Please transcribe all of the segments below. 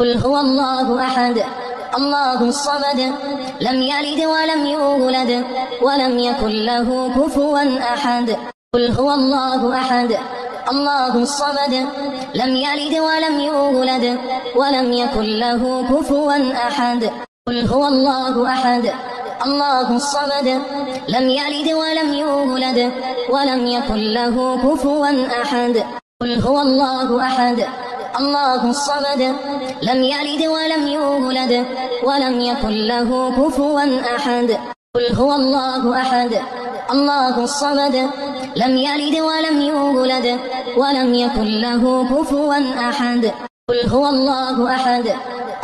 قل هو الله أحد الله الصمد لم يلد ولم يولد ولم يكن له كفوا أحد. قل هو الله أحد الله الصمد لم يلد ولم يولد ولم يكن له كفوا أحد. قل هو الله أحد الله الصمد لم يلد ولم يولد ولم يكن له كفوا أحد. قل هو الله أحد الله الصمد لم يلد ولم يولد ولم يكن له كفوا أحد. قل هو الله أحد الله الصمد لم يلد ولم يولد ولم يكن له كفوا أحد. قل هو الله أحد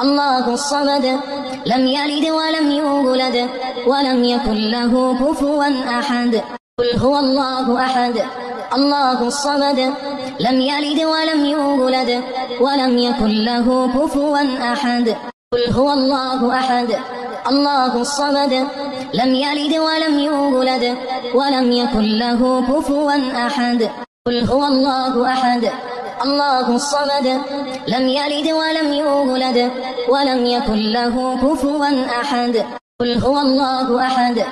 الله الصمد لم يلد ولم يولد ولم يكن له كفوا أحد. قل هو الله أحد الله الصمد لم يلد ولم يولد ولم يكن له كفوا أحد. قل هو الله أحد الله الصمد لم يلد ولم يولد ولم يكن له كفوا أحد. قل هو الله أحد الله الصمد لم يلد ولم يولد ولم يكن له كفوا أحد. قل هو الله أحد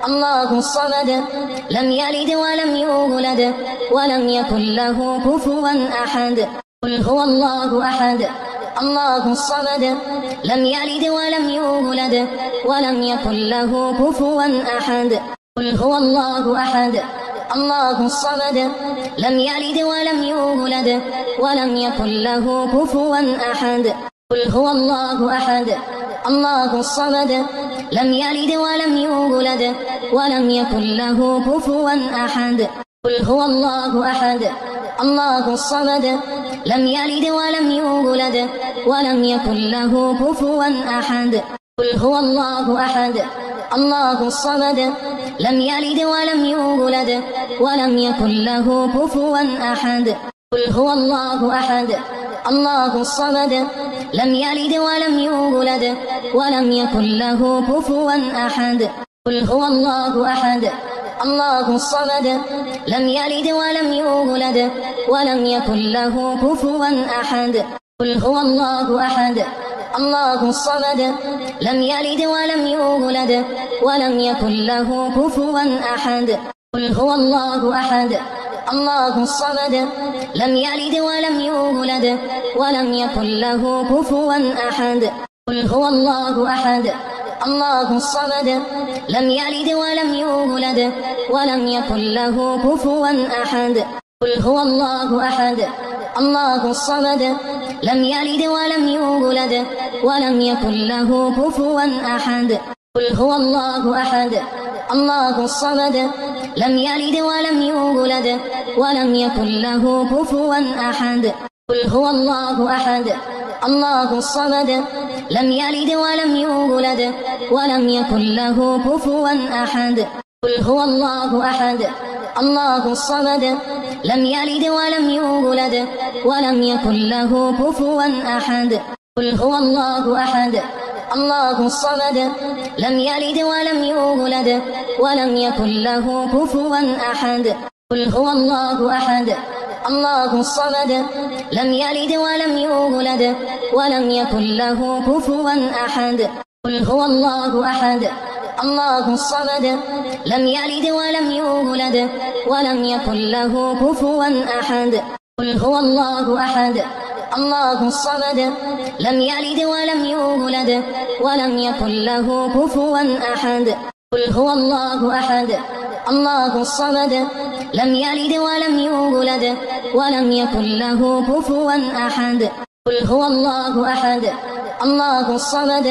الله الصمد لم يلد ولم يولد ولم يكن له كفوا أحد. قل هو الله أحد الله الصمد لم يلد ولم يولد ولم يكن له كفوا أحد. قل هو الله أحد الله الصمد لم يلد ولم يولد ولم يكن له كفوا أحد. قل هو الله أحد الله الصمد لم يلد ولم يولد ولم يكن له كفوا أحد. قل هو الله أحد الله الصمد لم يلد ولم يولد ولم يكن له كفوا أحد. قل هو الله أحد الله الصمد لم يلد ولم يولد ولم يكن له كفوا أحد. قل هو الله أحد الله الصمد لم يلد ولم يولد ولم يكن له كفوا أحد. قل هو الله أحد الله الصمد لم يلد ولم يولد ولم يكن له كفوا أحد. قل هو الله أحد الله الصمد لم يلد ولم يولد ولم يكن له كفوا أحد. قل هو الله أحد الله الصمد لم يلد ولم يولد ولم يكن له كفوا أحد. قل هو الله أحد الله الصمد لم يلد ولم يولد ولم يكن له كفوا أحد. قل هو الله أحد الله الصمد لم يلد ولم يولد ولم يكن له كفوا أحد. قل هو الله أحد الله الصمد لم يلد ولم يولد ولم يكن له كفوا أحد. قل هو الله أحد الله الصمد لم يلد ولم يولد ولم يكن له كفوا أحد. قل هو الله أحد الله الصمد لم يلد ولم يولد ولم يكن له كفوا أحد. قل هو الله أحد الله الصمد لم يلد ولم يولد ولم يكن له كفوا أحد. قل هو الله أحد الله الصمد لم يلد ولم يولد ولم يكن له كفوا أحد. قل هو الله أحد الله الصمد لم يلد ولم يولد ولم يكن له كفوا أحد. قل هو الله أحد الله الصمد لم يلد ولم يولد ولم يكن له كفوا أحد. قل هو الله أحد الله الصمد لم يلد ولم يولد ولم يكن له كفوا أحد. قل هو الله أحد الله الصمد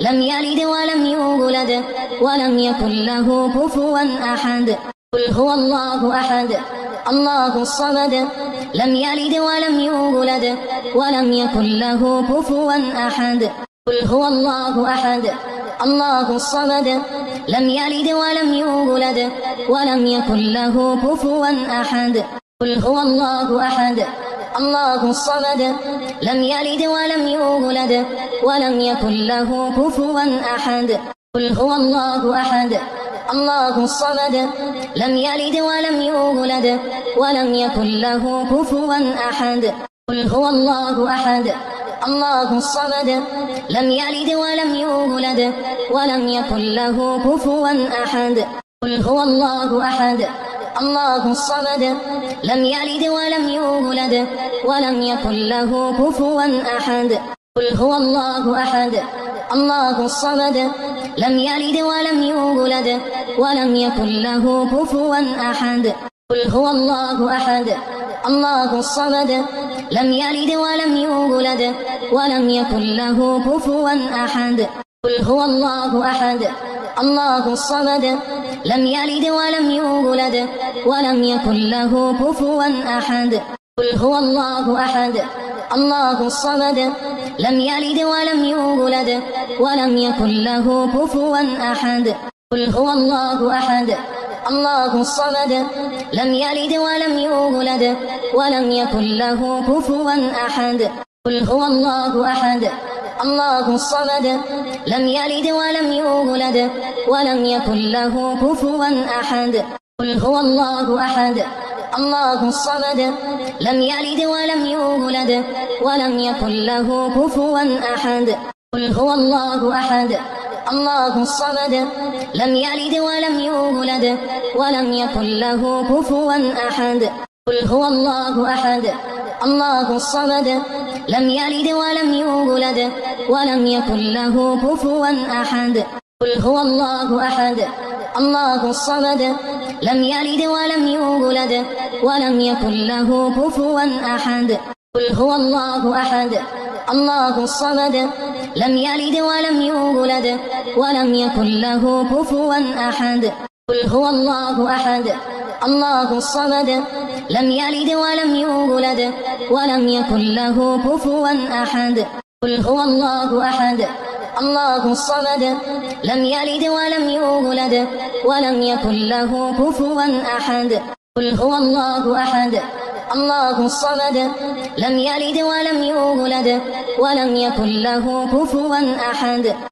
لم يلد ولم يولد ولم يكن له كفوا أحد. قل هو الله أحد الله الصمد لم يلد ولم يولد ولم يكن له كفوا أحد. قل هو الله أحد الله الصمد لم يلد ولم يولد ولم يكن له كفوا أحد. قل هو الله أحد الله الصمد لم يلد ولم يولد ولم يكن له كفوا أحد. قل هو الله أحد الله الصمد لم يلد ولم يولد ولم يكن له كفوا أحد. قل هو الله أحد الله الصمد لم يلد ولم يولد ولم يكن له كفوا أحد قل هو الله أحد الله الصمد لم يلد ولم يولد ولم يكن له كفوا أحد قل هو الله أحد الله الصمد لم يلد ولم يولد ولم يكن له كفوا أحد قل هو الله أحد الله الصمد لم يلد ولم يولد ولم يكن له كفوا أحد قل هو الله أحد الله الصمد لم يلد ولم يولد ولم يكن له كفوا أحد قل هو الله أحد الله الصمد لم يلد ولم يولد ولم يكن له كفوا أحد قل هو الله أحد الله الصمد لم يلد ولم يولد ولم يكن له كفوا أحد قل هو الله أحد الله الصمد لم يلد ولم يولد ولم يكن له كفوا أحد قل هو الله أحد الله الصمد لم يلد ولم يولد ولم يكن له كفوا أحد قل هو الله أحد الله الصمد لم يلد ولم يولد ولم يكن له كفوا أحد قل هو الله أحد الله الصمد لم يلد ولم يولد ولم يكن له كفوا أحد قل هو الله أحد الله الصمد لم يلد ولم يولد ولم يكن له كفوا أحد قل هو الله أحد الله الصمد لم يلد ولم يولد ولم يكن له كفوا أحد قل هو الله أحد الله الصمد لم يلد ولم يولد ولم يكن له كفوا أحد قل هو الله أحد الله الصمد لم يلد ولم يولد ولم يكن له كفوا أحد قل هو الله أحد الله الصمد لم يلد ولم يولد ولم يكن له كفوا أحد